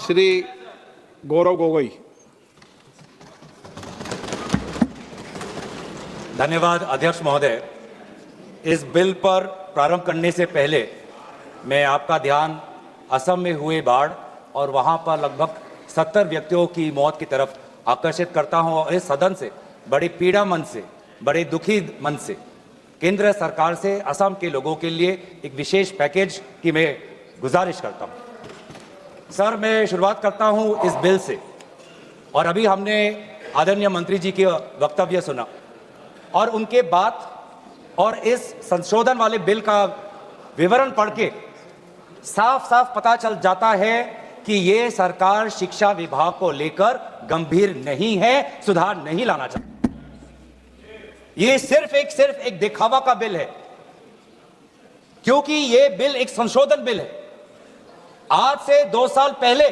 श्री गौरव गोगोई। धन्यवाद अध्यक्ष महोदय। इस बिल पर प्रारंभ करने से पहले मैं आपका ध्यान असम में हुए बाढ़ और वहां पर लगभग 70 व्यक्तियों की मौत की तरफ आकर्षित करता हूं और इस सदन से बड़ी पीड़ा मन से, बड़े दुखी मन से केंद्र सरकार से असम के लोगों के लिए एक विशेष पैकेज की मैं गुजारिश करता हूं। सर, मैं शुरुआत करता हूं इस बिल से। और अभी हमने आदरणीय मंत्री जी के वक्तव्य सुना और उनके बात और इस संशोधन वाले बिल का विवरण पढ़ के साफ साफ पता चल जाता है कि ये सरकार शिक्षा विभाग को लेकर गंभीर नहीं है, सुधार नहीं लाना चाहती। ये सिर्फ एक दिखावा का बिल है, क्योंकि ये बिल एक संशोधन बिल है। आज से 2 साल पहले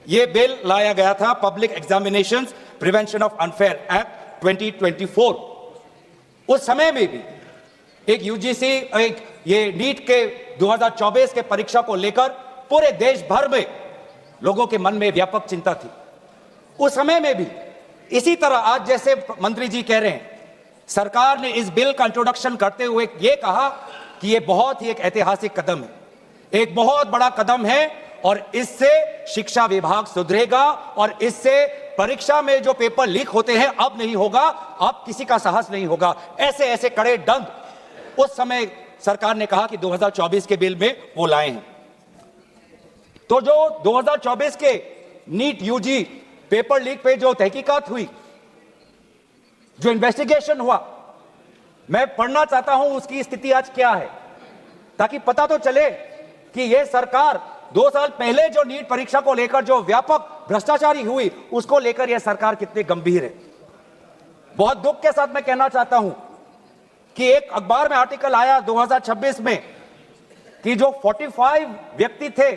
ये बिल लाया गया था, public examinations prevention of unfair act 2024। उस समय में भी एक यूजीसी ये नीट के 2024 के परीक्षा को लेकर पूरे देश भर में लोगों के मन में व्यापक चिंता थी। उस समय में भी इसी तरह आज जैसे मंत्री जी कह रहे हैं, सरकार ने इस बिल का इंट्रोडक्शन करते हुए ये कहा कि ये बहुत ही एक ऐतिहासिक कदम है, एक बहुत बड़ा कदम है और इससे शिक्षा विभाग सुधरेगा और इससे परीक्षा में जो पेपर लीक होते हैं अब नहीं होगा, अब किसी का साहस नहीं होगा। ऐसे ऐसे कड़े दंड उस समय सरकार ने कहा कि 2024 के बिल में वो लाए हैं। तो जो 2024 के नीट यूजी पेपर लीक पे जो तहकीकात हुई, जो इन्वेस्टिगेशन हुआ, मैं पढ़ना चाहता हूं उसकी स्थिति आज क्या है, ताकि पता तो चले कि यह सरकार 2 साल पहले जो नीट परीक्षा को लेकर जो व्यापक भ्रष्टाचारी हुई उसको लेकर यह सरकार कितनी गंभीर है। बहुत दुख के साथ मैं कहना चाहता हूं कि एक अखबार में आर्टिकल आया 2026 में कि जो 45 व्यक्ति थे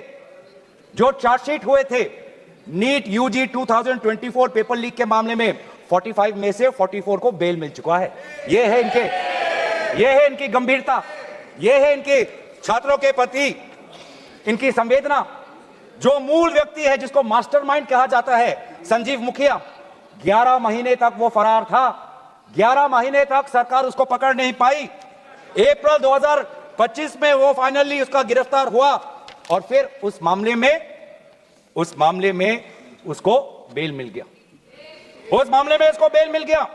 जो चार्जशीट हुए थे नीट यूजी 2024 पेपर लीक के मामले में, 45 में से 44 को बेल मिल चुका है। यह है इनकी गंभीरता, यह है इनके छात्रों के प्रति इनकी संवेदना। जो मूल व्यक्ति है जिसको मास्टरमाइंड कहा जाता है, संजीव मुखिया, 11 महीने तक वो फरार था। 11 महीने तक सरकार उसको पकड़ नहीं पाई। अप्रैल 2025 में वो फाइनली उसका गिरफ्तार हुआ और फिर उस मामले में उसको बेल मिल गया। उस मामले में इसको बेल मिल गया।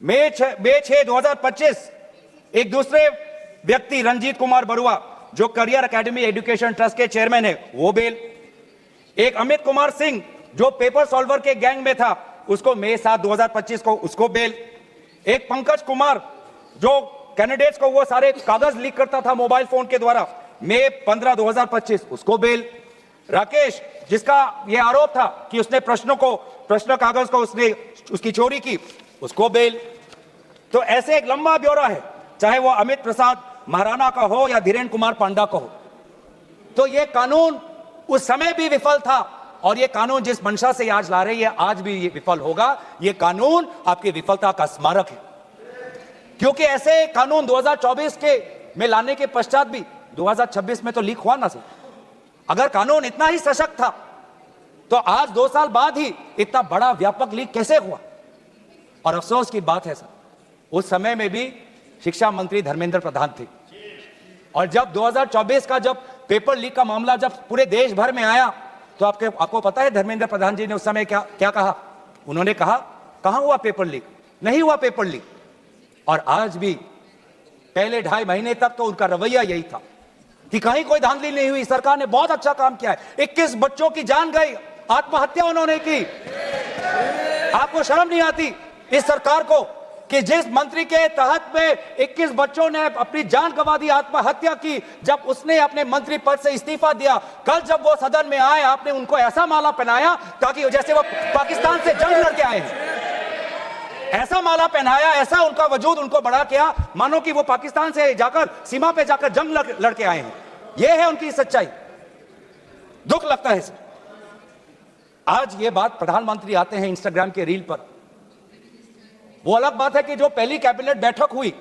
मई 6, 2025 एक दूसरे व्यक्ति रंजीत कुमार बरुआ जो करियर एकेडमी एजुकेशन ट्रस्ट के चेयरमैन है, वो बेल। एक अमित कुमार सिंह जो पेपर सॉल्वर के गैंग में था, उसको मई 7, 2025 को उसको बेल। एक पंकज कुमार जो कैंडिडेट्स को वो सारे कागज लीक करता था मोबाइल फोन के द्वारा, मई 15, 2025 उसको बेल। राकेश जिसका ये आरोप था कि उसने प्रश्न कागज को उसकी चोरी की, उसको बेल। तो ऐसे एक लंबा ब्यौरा है, चाहे वो अमित प्रसाद महाराणा का हो या धीरेन्द्र कुमार पांडा का हो। तो ये कानून उस समय भी विफल था और ये कानून जिस मंशा से आज ला रही है आज भी ये विफल होगा। ये कानून आपकी विफलता का स्मारक है, क्योंकि ऐसे कानून 2024 के में लाने के पश्चात भी 2026 में तो लीक हुआ ना सर। अगर कानून इतना ही सशक्त था तो आज 2 साल बाद ही इतना बड़ा व्यापक लीक कैसे हुआ। और अफसोस की बात है सर, उस समय में भी शिक्षा मंत्री धर्मेंद्र प्रधान थे और जब 2024 का जब पेपर लीक का मामला जब पूरे देश भर में आया तो आपको पता है धर्मेंद्र प्रधान जी ने उस समय क्या कहा? उन्होंने कहा, कहां हुआ पेपर लीक? नहीं हुआ पेपर लीक। और आज भी पहले 2.5 महीने तक तो उनका रवैया यही था कि कहीं कोई धांधली नहीं हुई, सरकार ने बहुत अच्छा काम किया है। 21 बच्चों की जान गई, आत्महत्या उन्होंने की। आपको शर्म नहीं आती इस सरकार को कि जिस मंत्री के तहत में 21 बच्चों ने अपनी जान गंवा दी, आत्महत्या की, जब उसने अपने मंत्री पद से इस्तीफा दिया, कल जब वो सदन में आए आपने उनको ऐसा माला पहनाया ताकि जैसे वो पाकिस्तान से जंग लड़के आए हैं। ऐसा माला पहनाया, ऐसा उनका वजूद उनको बड़ा किया मानो कि वो पाकिस्तान से जाकर सीमा पे जाकर जंग लड़के आए हैं। ये है उनकी सच्चाई। दुख लगता है सर। आज ये बात प्रधानमंत्री आते हैं इंस्टाग्राम के रील पर, वो अलग बात है कि जो पहली कैबिनेट बैठक हुई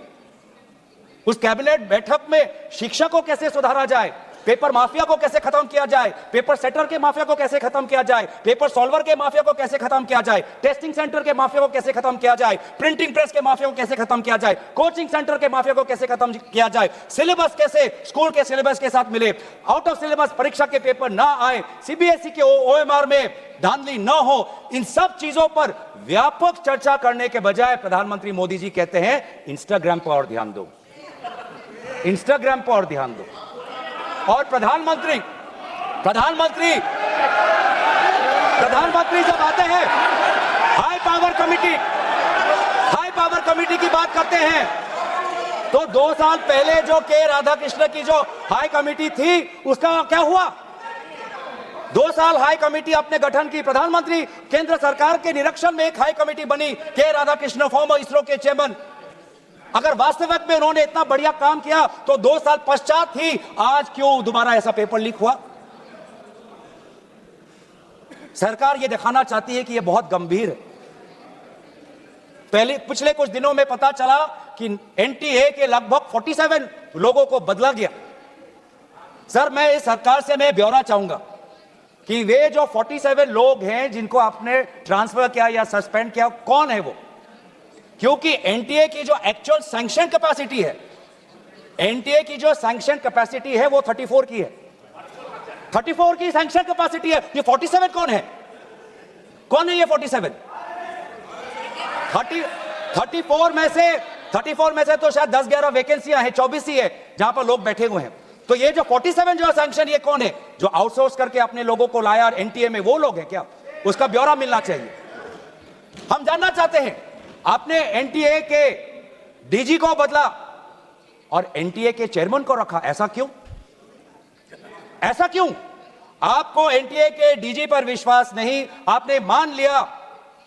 उस कैबिनेट बैठक में शिक्षा को कैसे सुधारा जाए, पेपर माफिया को कैसे खत्म किया जाए, पेपर सेटर के माफिया को कैसे खत्म किया जाए, पेपर सॉल्वर के माफिया को कैसे खत्म किया जाए, टेस्टिंग सेंटर के माफिया को कैसे खत्म किया जाए, प्रिंटिंग प्रेस के माफिया को कैसे खत्म किया जाए, कोचिंग सेंटर के माफिया को कैसे खत्म किया जाए, सिलेबस कैसे स्कूल के सिलेबस के साथ मिले, आउट ऑफ सिलेबस परीक्षा के पेपर ना आए, सीबीएसई के ओएमआर में धांधली न हो, इन सब चीजों पर व्यापक चर्चा करने के बजाय प्रधानमंत्री मोदी जी कहते हैं इंस्टाग्राम पर और ध्यान दो, इंस्टाग्राम पर और ध्यान दो। और प्रधानमंत्री जब आते हैं हाई पावर कमेटी की बात करते हैं, तो 2 साल पहले जो के राधाकृष्ण की जो हाई कमेटी थी उसका क्या हुआ? 2 साल हाई कमेटी अपने गठन की, प्रधानमंत्री केंद्र सरकार के निरीक्षण में एक हाई कमेटी बनी, के राधाकृष्ण फॉर्मर इसरो के चेयरमैन। अगर वास्तविक में उन्होंने इतना बढ़िया काम किया तो 2 साल पश्चात ही आज क्यों दोबारा ऐसा पेपर लीक हुआ? सरकार यह दिखाना चाहती है कि यह बहुत गंभीर है। पिछले कुछ दिनों में पता चला कि एनटीए के लगभग 47 लोगों को बदला गया। सर, मैं इस सरकार से मैं ब्यौरा चाहूंगा कि वे जो 47 लोग हैं जिनको आपने ट्रांसफर किया या सस्पेंड किया, कौन है वो? क्योंकि एनटीए की जो एक्चुअल सैंक्शन कैपेसिटी है, एनटीए की जो सैंक्शन कैपेसिटी है वो 34 की है, 34 की सैंक्शन कैपेसिटी है। ये 47 कौन है? कौन है ये 47? 34 में से तो शायद 10-11 वैकेंसियां हैं, 24 ही है जहां पर लोग बैठे हुए हैं। तो ये जो 47 जो सैंक्शन, ये कौन है? जो आउटसोर्स करके अपने लोगों को लाया एनटीए में, वो लोग हैं क्या? उसका ब्यौरा मिलना चाहिए। हम जानना चाहते हैं, आपने एनटीए के डीजी को बदला और एनटीए के चेयरमैन को रखा, ऐसा क्यों? ऐसा क्यों? आपको एनटीए के डीजी पर विश्वास नहीं, आपने मान लिया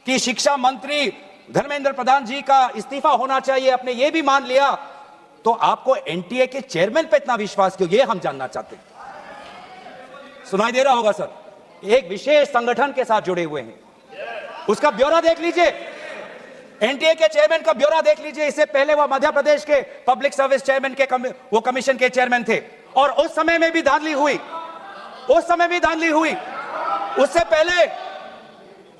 कि शिक्षा मंत्री धर्मेंद्र प्रधान जी का इस्तीफा होना चाहिए, आपने यह भी मान लिया, तो आपको एनटीए के चेयरमैन पे इतना विश्वास क्यों? यह हम जानना चाहते हैं। सुनाई दे रहा होगा सर, एक विशेष संगठन के साथ जुड़े हुए हैं, उसका ब्यौरा देख लीजिए, एनटीए के चेयरमैन का ब्यौरा देख लीजिए। इससे पहले वो मध्य प्रदेश के पब्लिक सर्विस चेयरमैन के वो कमीशन के चेयरमैन थे, और उस समय में भी धांधली हुई,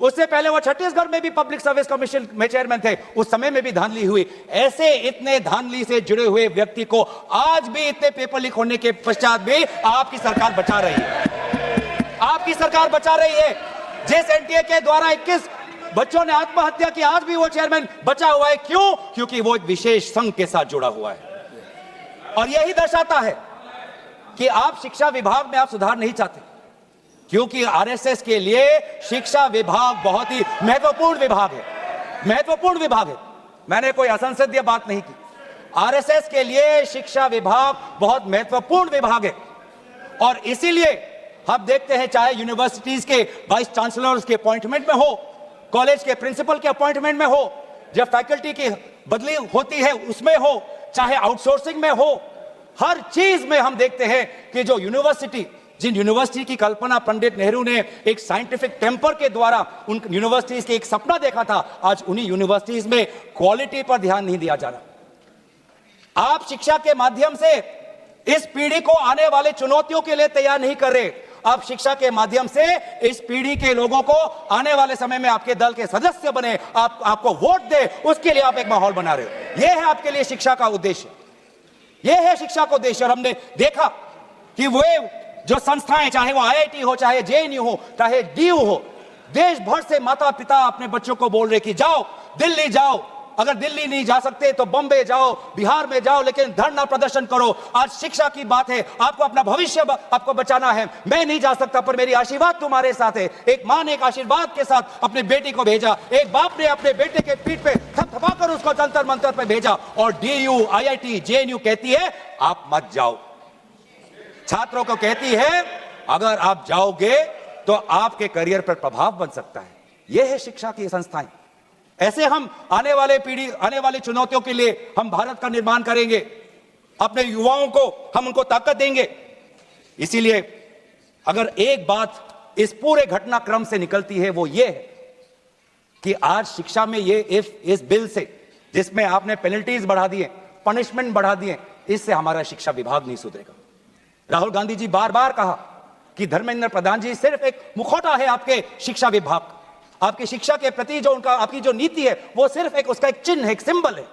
उससे पहले वो छत्तीसगढ़ में भी पब्लिक सर्विस कमीशन में चेयरमैन थे, उस समय में भी धांधली हुई। ऐसे इतने धांधली से जुड़े हुए व्यक्ति को आज भी इतने पेपर लीक होने के पश्चात भी आपकी सरकार बचा रही है, आपकी सरकार बचा रही है। जिस एनटीए के द्वारा 21 बच्चों ने आत्महत्या की, आज भी वो चेयरमैन बचा हुआ है। क्यों? क्योंकि वो एक विशेष संघ के साथ जुड़ा हुआ है। और यही दर्शाता है कि आप शिक्षा विभाग में आप सुधार नहीं चाहते, क्योंकि आरएसएस के लिए शिक्षा विभाग बहुत ही महत्वपूर्ण विभाग है, मैंने कोई असंसदीय बात नहीं की। आरएसएस के लिए शिक्षा विभाग बहुत महत्वपूर्ण विभाग है, और इसीलिए हम देखते हैं, चाहे यूनिवर्सिटीज के वाइस चांसलर्स के अपॉइंटमेंट में हो, कॉलेज के प्रिंसिपल के अपॉइंटमेंट में हो, जब फैकल्टी की बदली होती है उसमें हो, चाहे आउटसोर्सिंग में हो, हर चीज में हम देखते हैं कि जिन यूनिवर्सिटी की कल्पना पंडित नेहरू ने एक साइंटिफिक टेम्पर के द्वारा उन यूनिवर्सिटीज के एक सपना देखा था, आज उन्हीं यूनिवर्सिटीज में क्वालिटी पर ध्यान नहीं दिया जा रहा। आप शिक्षा के माध्यम से इस पीढ़ी को आने वाले चुनौतियों के लिए तैयार नहीं कर रहे। आप शिक्षा के माध्यम से इस पीढ़ी के लोगों को आने वाले समय में आपके दल के सदस्य बने, आपको वोट दे, उसके लिए आप एक माहौल बना रहे हो। यह है आपके लिए शिक्षा का उद्देश्य, यह है शिक्षा का उद्देश्य। और हमने देखा कि वे जो संस्थाएं, चाहे वो आईआईटी हो, चाहे जेएनयू हो, चाहे डीयू हो, देश भर से माता पिता अपने बच्चों को बोल रहे कि जाओ दिल्ली जाओ, अगर दिल्ली नहीं जा सकते तो बॉम्बे जाओ, बिहार में जाओ, लेकिन धरना प्रदर्शन करो। आज शिक्षा की बात है, आपको अपना भविष्य आपको बचाना है। मैं नहीं जा सकता पर मेरी आशीर्वाद तुम्हारे साथ है। एक मां ने एक आशीर्वाद के साथ अपनी बेटी को भेजा, एक बाप ने अपने बेटे के पीठ पे थपथपाकर उसको जंतर मंतर पे भेजा, और डीयू, आईआईटी, जेएनयू कहती है आप मत जाओ। छात्रों को कहती है अगर आप जाओगे तो आपके करियर पर प्रभाव बन सकता है। यह है शिक्षा की संस्थाएं। ऐसे हम आने वाली चुनौतियों के लिए हम भारत का निर्माण करेंगे, अपने युवाओं को हम उनको ताकत देंगे। इसीलिए अगर एक बात इस पूरे घटनाक्रम से निकलती है वो ये है कि आज शिक्षा में ये इस बिल से, जिसमें आपने पेनल्टीज बढ़ा दिए, पनिशमेंट बढ़ा दिए, इससे हमारा शिक्षा विभाग नहीं सुधरेगा। राहुल गांधी जी बार बार कहा कि धर्मेंद्र प्रधान जी सिर्फ एक मुखौटा है आपके शिक्षा विभाग, आपकी शिक्षा के प्रति जो उनका आपकी जो नीति है वो सिर्फ एक उसका एक चिन्ह है, एक सिंबल है।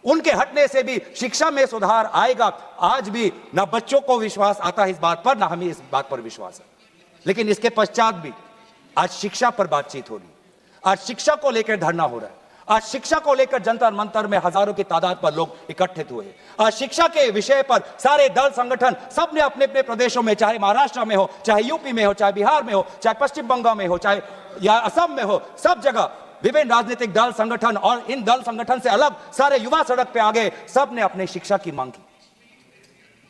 उनके हटने से भी शिक्षा में सुधार आएगा। आज भी ना बच्चों को विश्वास आता है इस बात पर, ना हमें इस बात पर विश्वास है। लेकिन इसके पश्चात भी आज शिक्षा पर बातचीत हो रही है, आज शिक्षा को लेकर धरना हो रहा है, आज शिक्षा को लेकर जंतर मंतर में हजारों की तादाद पर लोग इकट्ठित हुए। आज शिक्षा के विषय पर सारे दल संगठन सब ने अपने अपने प्रदेशों में, चाहे महाराष्ट्र में हो, चाहे यूपी में हो, चाहे बिहार में हो, चाहे पश्चिम बंगाल में हो, चाहे या असम में हो, सब जगह विभिन्न राजनीतिक दल संगठन और इन दल संगठन से अलग सारे युवा सड़क पे आ गए। सब ने अपने शिक्षा की मांग की।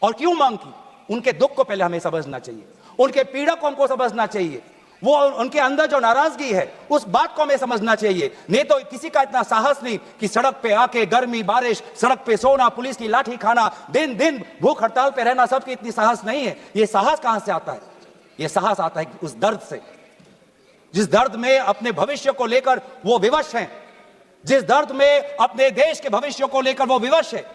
और क्यों मांग की? उनके दुख को पहले हमें समझना चाहिए, उनके पीड़ा को हमको समझना चाहिए, वो उनके अंदर जो नाराजगी है उस बात को हमें समझना चाहिए। नहीं तो किसी का इतना साहस नहीं कि सड़क पे आके गर्मी बारिश सड़क पे सोना, पुलिस की लाठी खाना, दिन दिन भूख हड़ताल पे रहना, सबकी इतनी साहस नहीं है। ये साहस कहां से आता है? ये साहस आता है उस दर्द से, जिस दर्द में अपने भविष्य को लेकर वो विवश हैं, जिस दर्द में अपने देश के भविष्य को लेकर वो विवश है,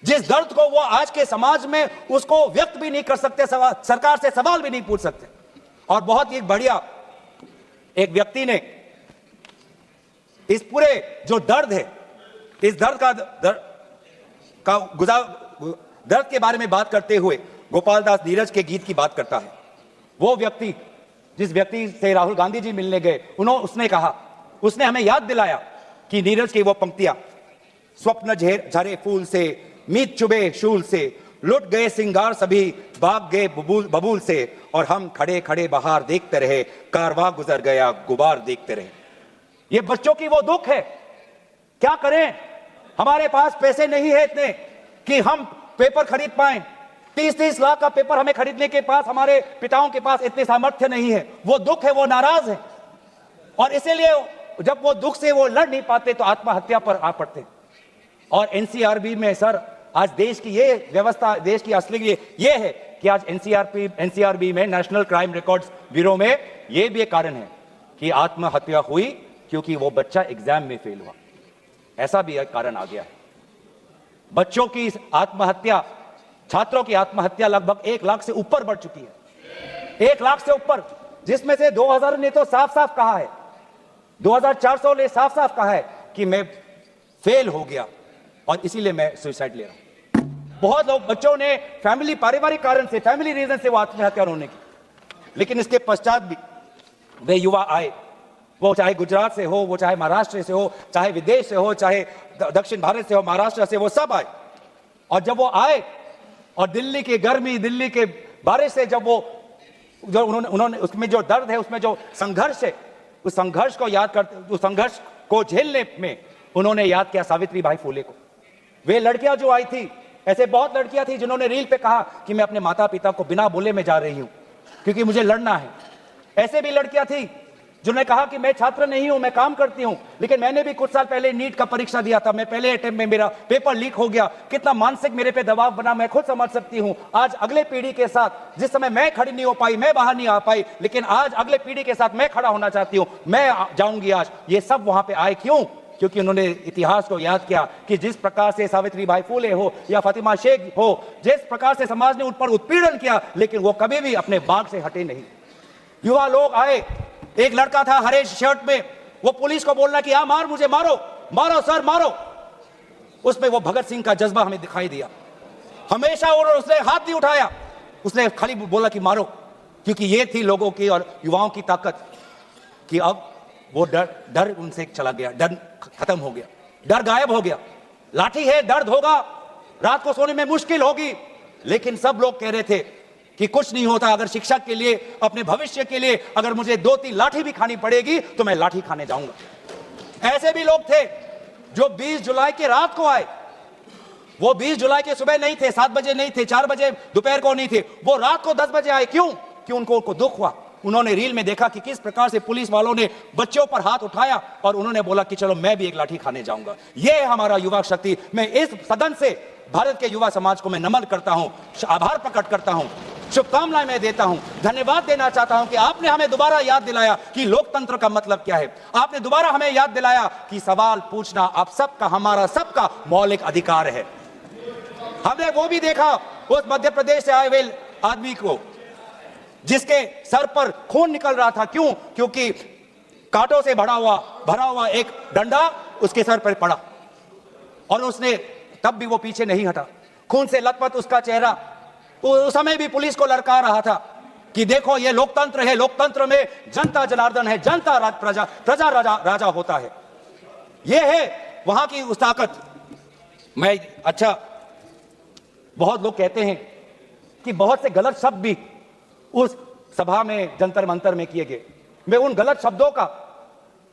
जिस दर्द को वो आज के समाज में उसको व्यक्त भी नहीं कर सकते, सरकार से सवाल भी नहीं पूछ सकते। और बहुत ही बढ़िया एक व्यक्ति ने इस पूरे जो दर्द है, इस दर्द के बारे में बात करते हुए गोपाल दास नीरज के गीत की बात करता है। वो व्यक्ति जिस व्यक्ति से राहुल गांधी जी मिलने गए, उसने कहा, उसने हमें याद दिलाया कि नीरज की वो पंक्तियां, स्वप्न झरे फूल से, मीत चुबे शूल से, लुट गए सिंगार सभी, भाग गए बबूल से, और हम खड़े खड़े बाहर देखते रहे, कारवां गुजर गया गुबार देखते रहे। ये बच्चों की वो दुख है। क्या करें? हमारे पास पैसे नहीं है इतने कि हम पेपर खरीद पाएं। 30-30 लाख का पेपर हमें खरीदने के पास, हमारे पिताओं के पास इतने सामर्थ्य नहीं है। वो दुख है, वो नाराज है, और इसीलिए जब वो दुख से वो लड़ नहीं पाते तो आत्महत्या पर आ पड़ते। और एनसीआरबी में सर आज देश की ये व्यवस्था, देश की असली ये है कि आज एनसीआरबी में, नेशनल क्राइम रिकॉर्ड्स ब्यूरो में, ये भी एक कारण है कि आत्महत्या हुई क्योंकि वो बच्चा एग्जाम में फेल हुआ। ऐसा भी एक कारण आ गया है। बच्चों की आत्महत्या, छात्रों की आत्महत्या लगभग 1 लाख से ऊपर बढ़ चुकी है। 1 लाख से ऊपर, जिसमें से 2000 ने तो साफ साफ कहा है, 2400 ने साफ साफ कहा है कि मैं फेल हो गया और इसीलिए मैं सुसाइड ले रहा हूं। बहुत लोग, बच्चों ने फैमिली, पारिवारिक कारण से, फैमिली रीजन से वो आत्महत्या होने की। लेकिन इसके पश्चात भी वे युवा आए, वो चाहे गुजरात से हो, वो चाहे महाराष्ट्र से हो, चाहे विदेश से हो, चाहे दक्षिण भारत से हो, महाराष्ट्र से, वो सब आए। और जब वो आए और दिल्ली की गर्मी, दिल्ली के बारिश से जब वो जो उन्होंने उसमें जो दर्द है, उसमें जो संघर्ष है, उस संघर्ष को याद करते, उस संघर्ष को झेलने में उन्होंने याद किया सावित्रीबाई फुले को। वे लड़कियां जो आई थी, ऐसे बहुत लड़कियां थी जिन्होंने रील पे कहा कि मैं अपने माता पिता को बिना बोले में जा रही हूं क्योंकि मुझे लड़ना है। ऐसे भी लड़कियां थी जिन्होंने कहा कि मैं छात्र नहीं हूं, मैं काम करती हूं, लेकिन मैंने भी कुछ साल पहले नीट का परीक्षा दिया था, मैं पहले अटेम्प्ट में मेरा पेपर लीक हो गया, कितना मानसिक मेरे पे दबाव बना मैं खुद समझ सकती हूं। आज अगले पीढ़ी के साथ, जिस समय मैं खड़ी नहीं हो पाई, मैं बाहर नहीं आ पाई, लेकिन आज अगले पीढ़ी के साथ मैं खड़ा होना चाहती हूं, मैं जाऊंगी आज। ये सब वहां पे आए क्यों? क्योंकि उन्होंने इतिहास को याद किया कि जिस प्रकार से सावित्रीबाई फुले हो या फातिमा शेख हो, जिस प्रकार से समाज ने उन पर उत्पीड़न किया, लेकिन वो कभी भी अपने बाग से हटे नहीं। युवा लोग आए, एक लड़का था हरे शर्ट में, वो पुलिस को बोलना कि मार, मुझे मारो, मारो सर मारो। उसमें वो भगत सिंह का जज्बा हमें दिखाई दिया। हमेशा उसने हाथ नहीं उठाया, उसने खाली बोला कि मारो, क्योंकि ये थी लोगों की और युवाओं की ताकत कि अब वो डर उनसे चला गया, डर खत्म हो गया, डर गायब हो गया। लाठी है, दर्द होगा, रात को सोने में मुश्किल होगी, लेकिन सब लोग कह रहे थे कि कुछ नहीं होता, अगर शिक्षा के लिए, अपने भविष्य के लिए अगर मुझे 2-3 लाठी भी खानी पड़ेगी तो मैं लाठी खाने जाऊंगा। ऐसे भी लोग थे जो 20 जुलाई की रात को आए। वो 20 जुलाई के सुबह नहीं थे, 7 बजे नहीं थे, 4 बजे दोपहर को नहीं थे, वो रात को 10 बजे आए। क्यों? क्यों? उनको दुख हुआ। उन्होंने रील में देखा कि किस प्रकार से पुलिस वालों ने बच्चों पर हाथ उठाया और उन्होंने बोला कि चलो मैं भी एक लाठी खाने जाऊंगा। यह है हमारा युवा शक्ति। मैं इस सदन से भारत के युवा समाज को मैं नमन करता हूं, आभार प्रकट करता हूं, शुभकामनाएं मैं देता हूं, धन्यवाद देना चाहता हूं कि आपने हमें दोबारा याद दिलाया कि लोकतंत्र का मतलब क्या है। आपने दोबारा हमें याद दिलाया कि सवाल पूछना आप सबका, हमारा सबका मौलिक अधिकार है। हमने वो भी देखा उस मध्य प्रदेश से आए हुए आदमी को, जिसके सर पर खून निकल रहा था। क्यों? क्योंकि कांटों से भरा हुआ एक डंडा उसके सर पर पड़ा और उसने तब भी वो पीछे नहीं हटा। खून से लथपथ उसका चेहरा, उस समय भी पुलिस को लड़का रहा था कि देखो ये लोकतंत्र है, लोकतंत्र में जनता जनार्दन है, जनता प्रजा राजा होता है। ये है वहां की उस ताकत। बहुत लोग कहते हैं कि बहुत से गलत शब्द भी उस सभा में जंतर मंतर में किए गए। मैं उन गलत शब्दों का,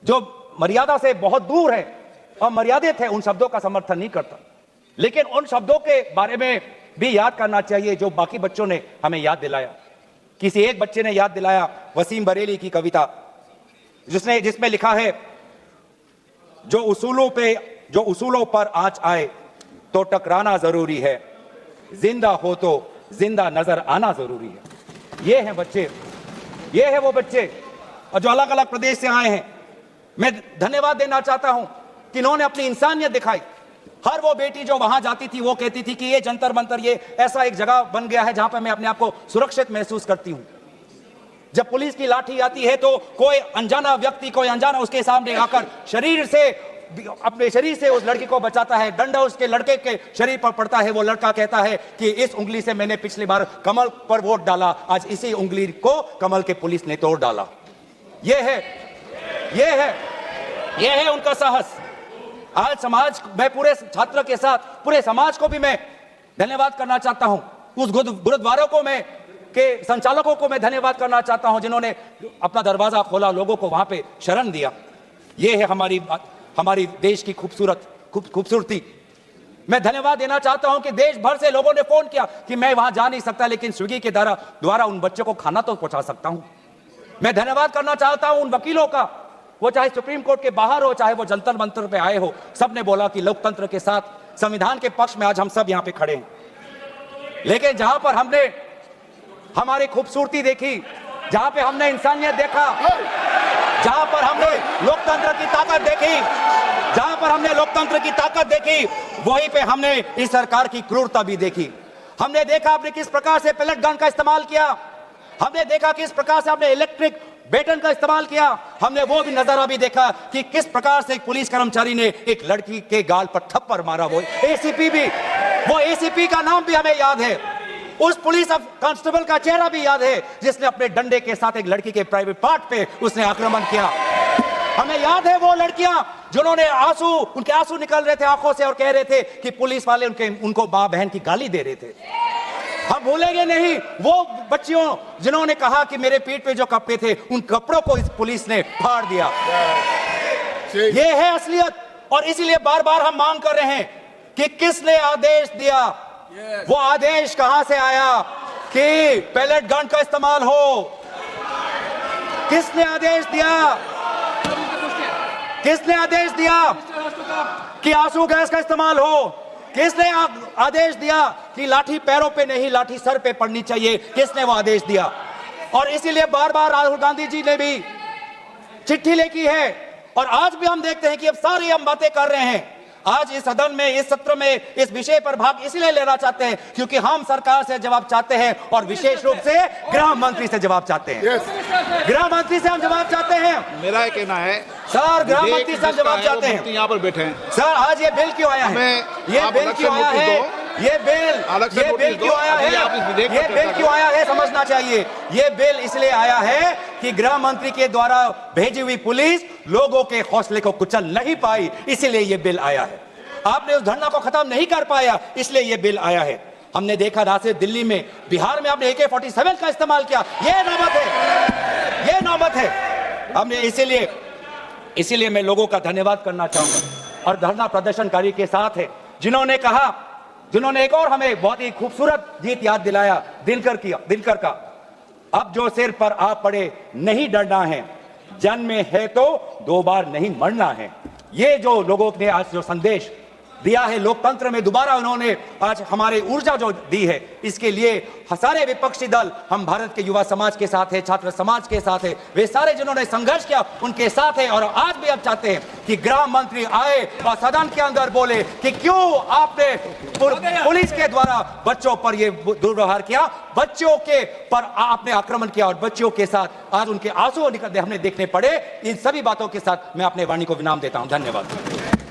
जो मर्यादा से बहुत दूर है और मर्यादित है, उन शब्दों का समर्थन नहीं करता, लेकिन उन शब्दों के बारे में भी याद करना चाहिए जो बाकी बच्चों ने हमें याद दिलाया। किसी एक बच्चे ने याद दिलाया वसीम बरेली की कविता, जिसमें लिखा है, जो उसूलों पर आंच आए तो टकराना जरूरी है, जिंदा हो तो जिंदा नजर आना जरूरी है। ये हैं बच्चे, ये है वो बच्चे और जो अलग अलग प्रदेश से आए हैं। मैं धन्यवाद देना चाहता हूं कि इन्होंने अपनी इंसानियत दिखाई। हर वो बेटी जो वहां जाती थी वो कहती थी कि ये जंतर मंतर ये ऐसा एक जगह बन गया है जहां पर मैं अपने आप को सुरक्षित महसूस करती हूं। जब पुलिस की लाठी आती है तो कोई अनजाना व्यक्ति, कोई अनजाना उसके सामने आकर अपने शरीर से उस लड़की को बचाता है। डंडा उसके लड़के के शरीर पर पड़ता है, वो लड़का कहता है कि इस उंगली से मैंने पिछली बार कमल पर वोट डाला, आज इसी उंगली को कमल के पुलिस ने तोड़ डाला। ये है उनका साहस। आज समाज, मैं पूरे छात्र के साथ पूरे समाज को भी मैं धन्यवाद करना चाहता हूं। उस गुरुद्वारों को मैं के संचालकों को मैं धन्यवाद करना चाहता हूं जिन्होंने अपना दरवाजा खोला, लोगों को वहां पे शरण दिया। ये है हमारी देश की खूबसूरती। मैं धन्यवाद देना चाहता हूं कि देश भर से लोगों ने फोन किया कि मैं वहां जा नहीं सकता, लेकिन स्विगी के द्वारा उन बच्चों को खाना तो पहुंचा सकता हूं। मैं धन्यवाद करना चाहता हूं उन वकीलों का, वो चाहे सुप्रीम कोर्ट के बाहर हो, चाहे वो जंतर मंतर पे आए हो, सबने बोला कि लोकतंत्र के साथ, संविधान के पक्ष में आज हम सब यहां पे खड़े हैं। लेकिन जहां पर हमने हमारी खूबसूरती देखी, जहां पे हमने इंसानियत देखा, जहां पर हमने लोकतंत्र की ताकत देखी, वहीं पे हमने इस सरकार की क्रूरता भी देखी। हमने देखा आपने किस प्रकार से पेलेट गन का इस्तेमाल किया, हमने देखा किस प्रकार से आपने इलेक्ट्रिक बेटन का इस्तेमाल किया, हमने वो भी नजारा भी देखा कि किस प्रकार से एक पुलिस कर्मचारी ने एक लड़की के गाल पर थप्पड़ मारा। वो एसीपी का नाम भी हमें याद है, उस पुलिस कांस्टेबल का चेहरा भी याद है जिसने अपने डंडे के साथ एक लड़की के प्राइवेट पार्ट पे उसने आक्रमण किया। हमें याद है वो लड़कियां जिन्होंने उनके आंसू निकल रहे थे आंखों से और कह रहे थे कि पुलिस वाले उनको मां बहन की गाली दे रहे थे। हम भूलेंगे नहीं वो बच्चियों जिन्होंने कहा कि मेरे पीठ पे जो कपड़े थे उन कपड़ों को इस पुलिस ने फाड़ दिया। ये है असलियत। और इसीलिए बार बार हम मांग कर रहे हैं कि किसने आदेश दिया, वो आदेश कहां से आया कि पेलेट गन का इस्तेमाल हो? किसने आदेश दिया? किसने आदेश दिया कि आंसू गैस का इस्तेमाल हो? किसने आदेश दिया कि लाठी पैरों पे नहीं, लाठी सर पे पड़नी चाहिए? किसने वो आदेश दिया? और इसीलिए बार बार राहुल गांधी जी ने भी चिट्ठी लिखी है और आज भी हम देखते हैं कि अब सारी हम बातें कर रहे हैं। आज इस सदन में, इस सत्र में इस विषय पर भाग इसलिए लेना चाहते हैं क्योंकि हम सरकार से जवाब चाहते हैं और विशेष रूप से गृह मंत्री से जवाब चाहते हैं। गृह मंत्री से हम जवाब चाहते हैं। मेरा कहना है सर, गृह मंत्री से हम जवाब चाहते हैं। यहाँ पर बैठे हैं सर, आज ये बिल क्यों आया है? ये बिल क्यों आया है? ये बिल क्यों आया है? ये बिल क्यों आया है समझना चाहिए। ये बिल इसलिए आया है कि गृह मंत्री के द्वारा भेजी हुई पुलिस लोगों के हौसले को कुचल नहीं पाई, इसलिए ये बिल आया है। आपने उस धरना को खत्म नहीं कर पाया, इसलिए ये बिल आया है। हमने देखा रात से दिल्ली में, बिहार में आपने AK-47 का इस्तेमाल किया। ये नौबत है। हमने इसीलिए मैं लोगों का धन्यवाद करना चाहूंगा और धरना प्रदर्शनकारी के साथ है जिन्होंने एक और हमें बहुत ही खूबसूरत गीत याद दिलाया, दिनकर का। अब जो सिर पर आ पड़े नहीं डरना है, जन्म में है तो 2 बार नहीं मरना है। ये जो लोगों ने आज जो संदेश दिया है लोकतंत्र में, दोबारा उन्होंने आज हमारे ऊर्जा जो दी है, इसके लिए सारे विपक्षी दल, हम भारत के युवा समाज के साथ है, छात्र समाज के साथ है, वे सारे जिन्होंने संघर्ष किया उनके साथ है। और आज भी अब चाहते हैं कि गृह मंत्री आए और सदन के अंदर बोले कि क्यों आपने पुलिस के द्वारा बच्चों पर यह दुर्व्यवहार किया, बच्चों के पर आपने आक्रमण किया और बच्चों के साथ आज उनके आंसू निकलते हमने देखने पड़े। इन सभी बातों के साथ मैं अपने वाणी को विराम देता हूं। धन्यवाद।